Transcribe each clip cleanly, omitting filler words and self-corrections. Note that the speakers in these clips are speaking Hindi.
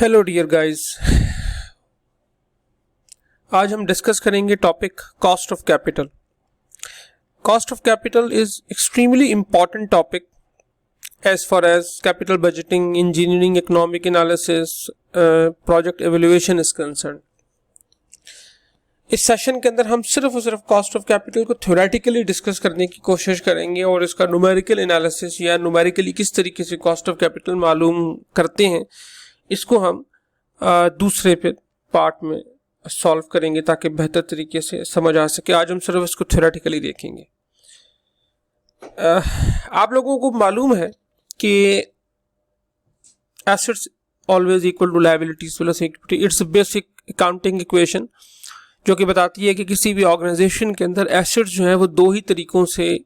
हेलो डियर गाइस, आज हम डिस्कस करेंगे topic cost of capital. Cost of capital is extremely important topic as far as capital budgeting, engineering, economic analysis, project evaluation is concern. इस सेशन के अंदर हम सिर्फ और सिर्फ कॉस्ट ऑफ कैपिटल को थ्योरेटिकली डिस्कस करने की कोशिश करेंगे और इसका न्यूमेरिकल एनालिसिस या न्यूमेरिकली किस तरीके से कॉस्ट ऑफ कैपिटल मालूम करते हैं इसको हम दूसरे पे पार्ट में सॉल्व करेंगे ताकि बेहतर तरीके से समझ आ सके। आज हम सिर्फ इसको थ्योरेटिकली देखेंगे। आप लोगों को मालूम है कि assets always equal to liabilities plus equity. It's basic accounting equation जो कि बताती है कि किसी भी ऑर्गेनाइजेशन के अंदर एसेट्स जो है वो दो ही तरीकों से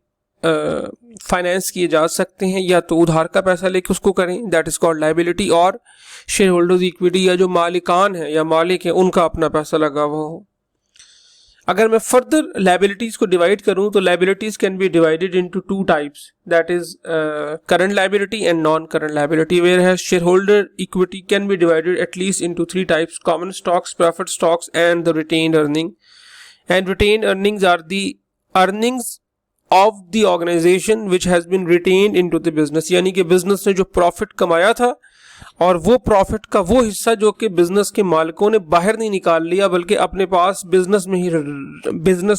फाइनेंस किए जा सकते हैं, या तो उधार का पैसा लेके उसको करें, दैट इज कॉल्ड लायबिलिटी, और शेयर होल्डर्स इक्विटी या जो मालिकान है या मालिक है उनका अपना पैसा लगा हुआ हो। अगर मैं फर्दर लायबिलिटीज को डिवाइड करूं तो liabilities can be divided into two types, that is current liability and non current liability, where has share holder equity can be divided at least into three types: common stocks, preferred stocks and the retained earning. And retained earnings are the earnings of the organization which has been retained into the business, यानी कि बिजनेस ने जो प्रॉफिट कमाया था और वो प्रॉफिट का वो हिस्सा जो कि बिजनेस के मालिकों ने बाहर नहीं निकाल लिया बल्कि अपने पास बिजनेस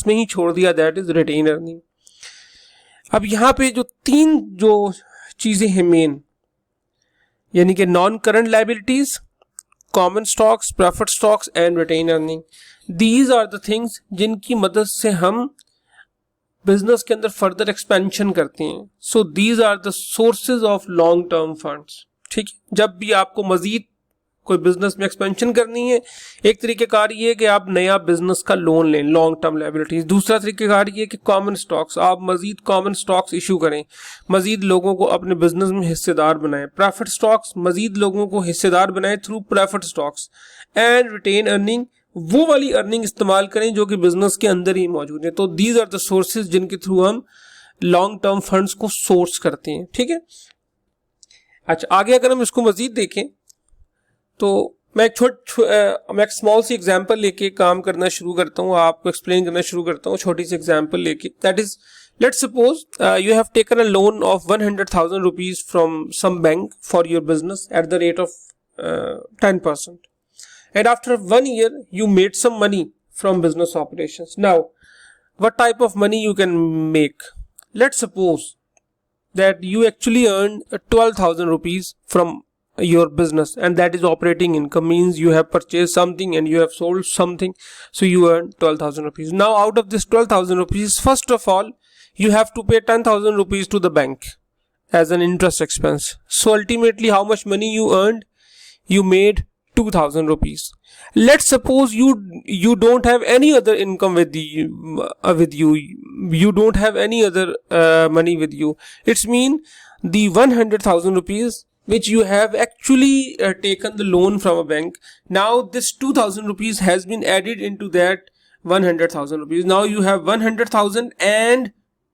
में ही छोड़ दिया, दैट इज रिटेन अर्निंग। अब यहाँ पे जो तीन जो चीजें हैं मेन, यानी कि non current liabilities, common stocks, preferred stocks and retain earning, these are the things जिनकी मदद से हम बिजनेस के अंदर फर्दर एक्सपेंशन करते हैं। So these are the sources of long term funds. ठीक है, जब भी आपको मजीद कोई बिजनेस में एक्सपेंशन करनी है, एक तरीकेकार ये है कि आप नया बिजनेस का लोन लें, लॉन्ग टर्म लायबिलिटीज। दूसरा तरीकेकार ये है कि कॉमन स्टॉक्स, आप मजीद कॉमन स्टॉक्स इशू करें, मजीद लोगों को अपने बिजनेस में हिस्सेदार बनाएं। प्रेफर्ड स्टॉक्स, मजीद लोगों को हिस्सेदार बनाएं through preferred stocks. And retain earning, वो वाली अर्निंग इस्तेमाल करें जो कि बिजनेस के अंदर ही मौजूद है। तो दीज आर द सोर्सेज जिनके थ्रू हम लॉन्ग टर्म फंड्स को सोर्स करते हैं। ठीक है, अच्छा आगे अगर हम इसको मजीद देखें तो मैं एक स्मॉल सी एग्जांपल लेके काम करना शुरू करता हूँ, आपको एक्सप्लेन करना शुरू करता हूँ छोटी सी एग्जांपल लेके। That is, let's suppose you have taken a loan of 100,000 rupees from some bank for your business at the rate of 10%. And after 1 year, you made some money from business operations. Now, what type of money you can make? Let's suppose that you actually earned 12,000 rupees from your business, and that is operating income, means you have purchased something and you have sold something, so you earn 12,000 rupees. Now, out of this 12,000 rupees, first of all, you have to pay 10,000 rupees to the bank as an interest expense. So ultimately, how much money you earned? You made 2,000 rupees. Let's suppose you don't have any other income with you. You don't have any other money with you. It's mean the 100,000 rupees which you have actually taken the loan from a bank. Now this 2,000 rupees has been added into that 100,000 rupees. Now you have 100,000 and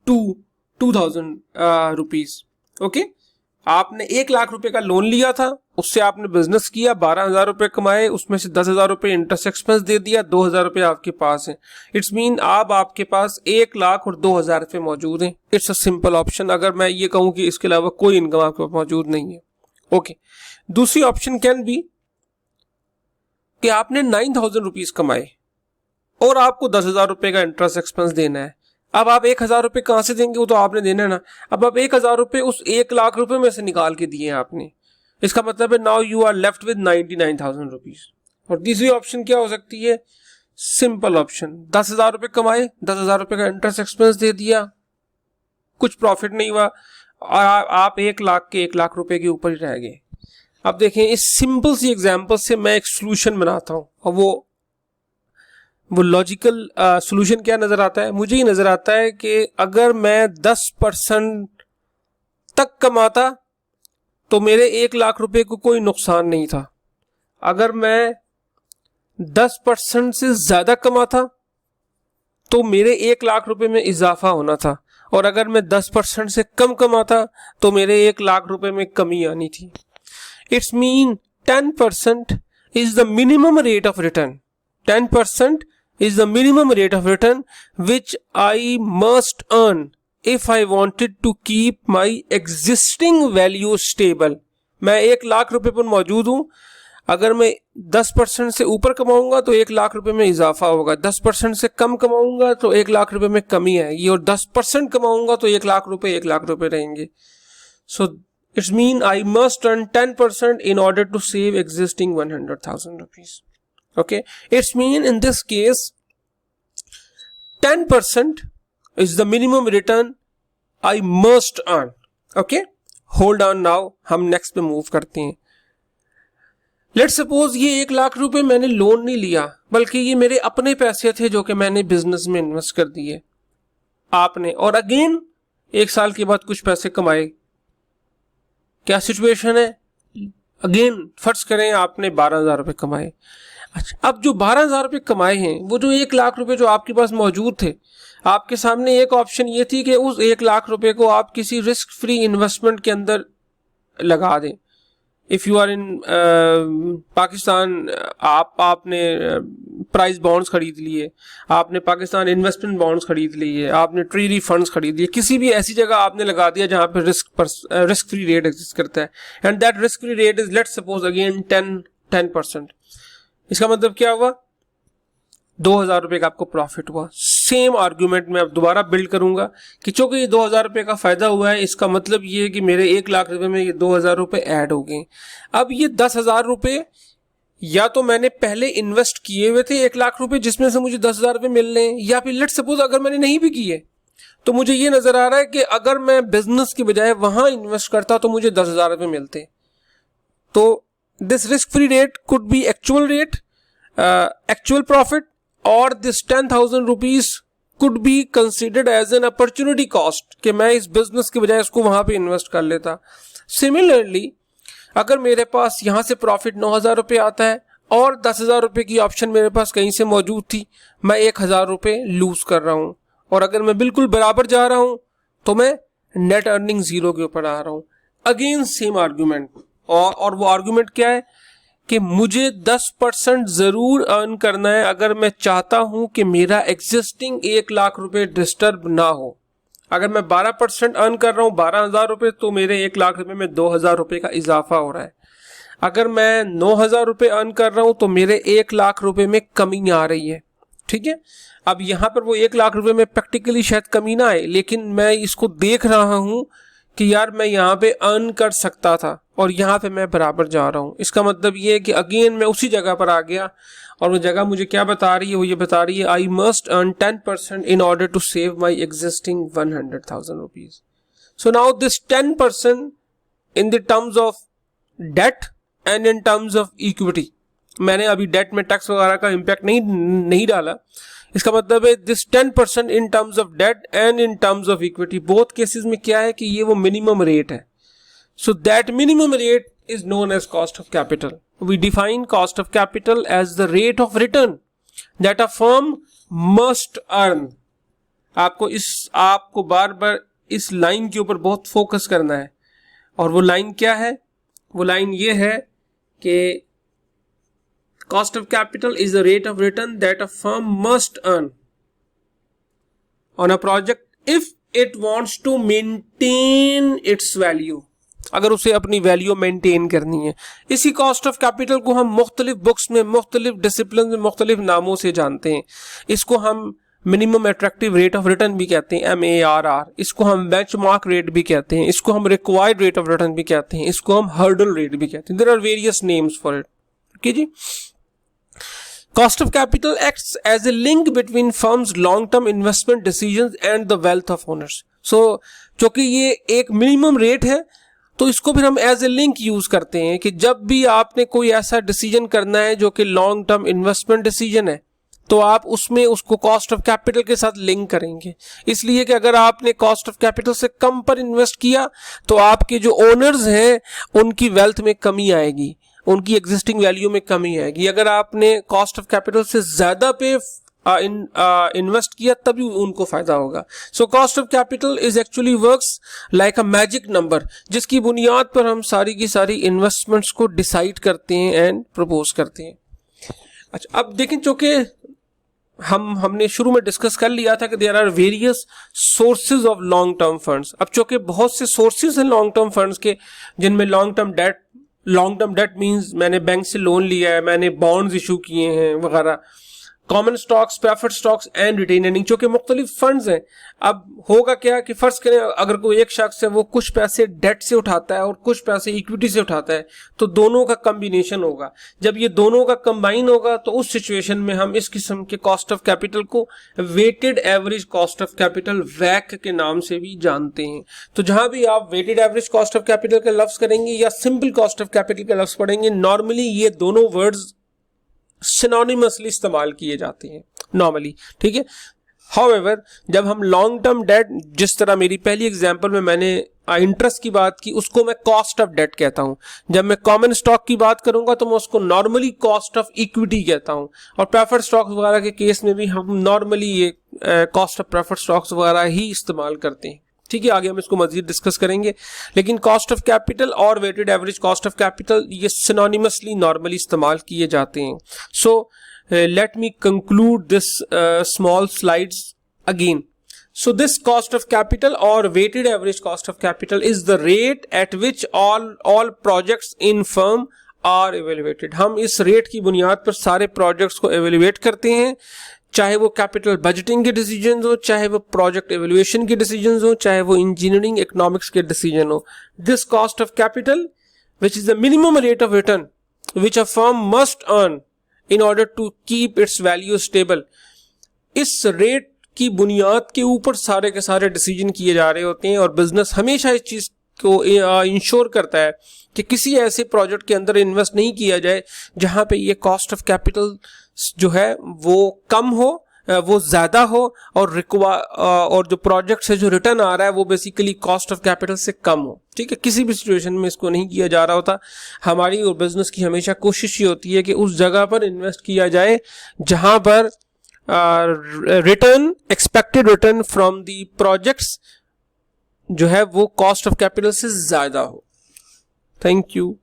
2,000 rupees. Okay. आपने 1 लाख रुपए का लोन लिया था, उससे आपने बिजनेस किया, 12,000 रुपए कमाए, उसमें से 10,000 रुपए इंटरेस्ट एक्सपेंस दे दिया, 2,000 रुपए आपके पास है। इट्स मीन अब आपके पास 1 लाख और 2,000 रुपए मौजूद हैं। It's a simple option. अगर मैं ये कहूं कि इसके अलावा कोई इनकम आपके पास मौजूद नहीं है। ओके, दूसरी ऑप्शन कैन बी कि आपने 9,000 रुपीज कमाए और आपको 10,000 रुपए का इंटरेस्ट एक्सपेंस देना है। अब आप 1,000 रुपए कहां से देंगे, वो तो आपने देना है ना। अब आप 1,000 रुपए उस 1 लाख रुपए में से निकाल के दिए आपने, इसका मतलब है now you are left with 99,000 rupees. और तीसरी ऑप्शन क्या हो सकती है? सिंपल ऑप्शन, 10,000 रुपए कमाए, 10,000 रुपए का इंटरेस्ट एक्सपेंस दे दिया, कुछ प्रॉफिट नहीं हुआ और आप 1 लाख के 1 लाख रुपए के ऊपर ही रह गए। अब देखें, इस सिंपल सी एग्जाम्पल से मैं एक सोल्यूशन बनाता हूं और वो लॉजिकल सोल्यूशन क्या नजर आता है? मुझे ये नजर आता है कि अगर मैं 10% तक कमाता तो मेरे 1 लाख रुपए को कोई नुकसान नहीं था। अगर मैं 10% से ज्यादा कमाता तो मेरे 1 लाख रुपए में इजाफा होना था, और अगर मैं 10% से कम कमाता तो मेरे 1 लाख रुपए में कमी आनी थी। It's mean 10% is the minimum rate of return. 10% is the minimum rate of return which I must earn if I wanted to keep my existing value stable. मैं 1 लाख रुपए पर मौजूद हूं, अगर मैं 10% से ऊपर कमाऊंगा तो 1 लाख रुपए में इजाफा होगा, 10% से कम कमाऊंगा तो 1 लाख रुपए में कमी आएगी, और 10% कमाऊंगा तो 1 लाख रुपए रहेंगे. So it's mean I must earn 10% in order to save existing 100,000 rupees. Okay, it's mean in this case 10% is the minimum return I must earn. Okay, hold on now, हम next पे move करते हैं. Let's suppose ये 1 लाख रुपए मैंने लोन नहीं लिया, बल्कि ये मेरे अपने पैसे थे जो कि मैंने बिजनेस में इन्वेस्ट कर दिए आपने, और अगेन 1 साल के बाद कुछ पैसे कमाए. क्या सिचुएशन है? अगेन फर्ज करें आपने 12,000 रुपए कमाए. अच्छा, अब जो 12,000 रुपए कमाए हैं, वो जो 1 लाख रुपए जो आपके पास मौजूद थे, आपके सामने एक ऑप्शन ये थी कि उस 1 लाख रुपए को आप किसी रिस्क फ्री इन्वेस्टमेंट के अंदर लगा दें. If you are in Pakistan, आपने प्राइस बॉन्ड्स खरीद लिए, आपने पाकिस्तान इन्वेस्टमेंट बॉन्ड्स खरीद लिए, आपने ट्रेजरी फंड्स खरीद लिए, किसी भी ऐसी जगह आपने लगा दिया जहां पे रिस्क फ्री रेट एग्जिस्ट करता है, and that risk free rate is let's suppose again 10%. इसका मतलब क्या हुआ? 2,000 रुपए का आपको प्रॉफिट हुआ. सेम आर्ग्यूमेंट मैं अब दोबारा बिल्ड करूंगा कि चूंकि ये 2,000 रुपए का फायदा हुआ है, इसका मतलब ये है कि मेरे 1 लाख रुपए में ये 2,000 रुपए ऐड हो गए. अब ये 10,000 रुपए या तो मैंने पहले इन्वेस्ट किए हुए थे 1 लाख रुपए जिसमें से मुझे 10,000 रुपए मिल रहे हैं, या फिर लेट्स सपोज अगर मैंने नहीं भी किए तो मुझे ये नजर आ रहा है कि अगर मैं बिजनेस की बजाय वहां इन्वेस्ट करता तो मुझे 10,000 रुपए मिलते. तो this risk free rate could be actual rate, actual profit, और this 10,000 rupees could be considered as an opportunity cost कि मैं इस बिजनेस के बजाय इसको वहां पे इन्वेस्ट कर लेता. सिमिलरली अगर मेरे पास यहां से प्रॉफिट 9,000 रुपए आता है और 10,000 रुपए की ऑप्शन मेरे पास कहीं से मौजूद थी, मैं 1,000 रुपए लूज कर रहा हूं, और अगर मैं बिल्कुल बराबर जा रहा हूं तो मैं नेट अर्निंग 0 के ऊपर आ रहा हूं. अगेन सेम आर्ग्यूमेंट, और वो आर्ग्यूमेंट क्या है कि मुझे 10% जरूर अर्न करना है अगर मैं चाहता हूं कि मेरा एग्जिस्टिंग 1 लाख रुपए डिस्टर्ब ना हो. अगर मैं 12% अर्न कर रहा हूं 12,000 रुपए, तो मेरे 1 लाख रुपए में 2,000 रुपए का इजाफा हो रहा है. अगर मैं 9,000 रुपए अर्न कर रहा हूं तो मेरे 1 लाख रुपए में कमी आ रही है. ठीक है, अब यहां पर वो 1 लाख रुपए में प्रैक्टिकली शायद कमी ना आए, लेकिन मैं इसको देख रहा हूं कि यार मैं यहाँ पे अर्न कर सकता था और यहाँ पे मैं बराबर जा रहा हूँ. इसका मतलब ये है कि अगेन मैं उसी जगह पर आ गया, और वो जगह मुझे क्या बता रही है? वो ये बता रही है I must earn 10% in order to save my existing 100,000 rupees. So now this 10% in the terms of debt and in terms of equity, मैंने अभी डेट में टैक्स वगैरह का इम्पैक्ट नहीं डाला. इसका मतलब है this 10% in terms of debt and in terms of equity, both cases में क्या है कि ये वो मिनिमम रेट है. So that minimum rate is known as cost of capital. We define cost of capital as the rate of return that a firm must earn. आपको बार बार इस लाइन के ऊपर बहुत फोकस करना है, और वो लाइन क्या है? वो लाइन ये है कि cost of capital is the rate of return that a firm must earn on a project if it wants to maintain its value. अगर उसे अपनी वैल्यू मेंटेन करनी है. इसी कॉस्ट ऑफ कैपिटल को हम मुख्तलिफ बुक्स में, मुख्तलिफ डिसिप्लिन में, मुख्तलिफ नामों से जानते हैं. इसको हम minimum attractive rate of return भी कहते हैं, MARR. इसको हम बेंचमार्क रेट भी कहते हैं, इसको हम रिक्वायर्ड रेट ऑफ रिटर्न भी कहते हैं, इसको हम हर्डल रेट भी कहते हैं. There are various names for it. Okay जी. Cost of capital acts as a link between firms' long-term investment decisions and the wealth of owners. So, चूंकि ये एक मिनिमम रेट है, तो इसको फिर हम एज ए लिंक यूज करते हैं कि जब भी आपने कोई ऐसा डिसीजन करना है जो कि लॉन्ग टर्म इन्वेस्टमेंट डिसीजन है, तो आप उसमें उसको कॉस्ट ऑफ कैपिटल के साथ लिंक करेंगे. इसलिए कि अगर आपने कॉस्ट ऑफ कैपिटल से कम पर इन्वेस्ट किया तो आपके जो ओनर्स हैं उनकी वेल्थ में कमी आएगी, उनकी एग्जिस्टिंग वैल्यू में कमी आएगी. अगर आपने कॉस्ट ऑफ कैपिटल से ज्यादा पे इन्वेस्ट किया तभी उनको फायदा होगा। So cost of capital is actually works like a magic number, जिसकी बुनियाद पर हम सारी की सारी इन्वेस्टमेंट्स को डिसाइड करते हैं एंड प्रपोज करते हैं। अच्छा, अब देखें, चूंकि हमने शुरू में डिस्कस कर लिया था कि there are various sources of long term funds. अब चूंकि बहुत से सोर्सेज हैं लॉन्ग टर्म फंड्स के, जिनमें लॉन्ग टर्म डेट मींस मैंने बैंक से लोन लिया है, मैंने बॉन्ड्स इशू किए हैं वगैरह, common stocks, preferred stocks and retain earning, जो कि मुख्तलिफ फंड्स हैं। अब होगा क्या कि फर्ज करें अगर कोई एक शख्स है वो कुछ पैसे डेट से उठाता है और कुछ पैसे इक्विटी से उठाता है, तो दोनों का कम्बिनेशन होगा। जब ये दोनों का कंबाइन होगा तो उस सिचुएशन में हम इस किस्म के कॉस्ट ऑफ कैपिटल को weighted average cost of capital, वैक के नाम से भी जानते हैं। तो जहां भी आप weighted average cost of capital का लफ्ज करेंगे या सिंपल कॉस्ट ऑफ कैपिटल का लफ्ज पढ़ेंगे, नॉर्मली ये दोनों वर्ड्स सिनोनिमसली इस्तेमाल किए जाते हैं नॉर्मली, ठीक है। हाउएवर, जब हम लॉन्ग टर्म डेट, जिस तरह मेरी पहली एग्जांपल में मैंने इंटरेस्ट की बात की, उसको मैं कॉस्ट ऑफ डेट कहता हूं। जब मैं कॉमन स्टॉक की बात करूंगा तो मैं उसको नॉर्मली कॉस्ट ऑफ इक्विटी कहता हूं, और प्रेफर्ड स्टॉक्स वगैरह के केस में भी हम नॉर्मली ये कॉस्ट ऑफ प्रेफर्ड स्टॉक्स वगैरह ही इस्तेमाल करते हैं, ठीक है। आगे हम इसको मजीद डिस्कस करेंगे, लेकिन कॉस्ट ऑफ कैपिटल और weighted average cost of capital ये सिनोनिमसली नॉर्मली इस्तेमाल किए जाते हैं। So let me conclude this small slides again. So this cost of capital or weighted average cost of capital is the rate at which all projects in firm are evaluated। हम इस रेट की बुनियाद पर सारे प्रोजेक्ट्स को एवेल्युएट करते हैं, चाहे वो कैपिटल बजटिंग के डिसीजन हो, चाहे वो प्रोजेक्ट एवेल्युएशन के डिसीजन हो, चाहे वो इंजीनियरिंग इकोनॉमिक्स के डिसीजन हो। This cost of capital which is the minimum rate of return which a firm must earn in order to keep its value stable. इस रेट की बुनियाद के ऊपर सारे के सारे डिसीजन किए जा रहे होते हैं, और बिजनेस हमेशा इस चीज को इंश्योर करता है कि किसी ऐसे प्रोजेक्ट के अंदर इन्वेस्ट नहीं किया जाए जहां पे ये कॉस्ट ऑफ कैपिटल जो है वो कम हो, वो ज्यादा हो, और जो प्रोजेक्ट से जो रिटर्न आ रहा है वो बेसिकली कॉस्ट ऑफ कैपिटल से कम हो, ठीक है। किसी भी सिचुएशन में इसको नहीं किया जा रहा होता। हमारी और बिजनेस की हमेशा कोशिश ये होती है कि उस जगह पर इन्वेस्ट किया जाए जहां पर return, expected return from the projects जो है वो कॉस्ट ऑफ कैपिटल से ज्यादा हो। Thank you.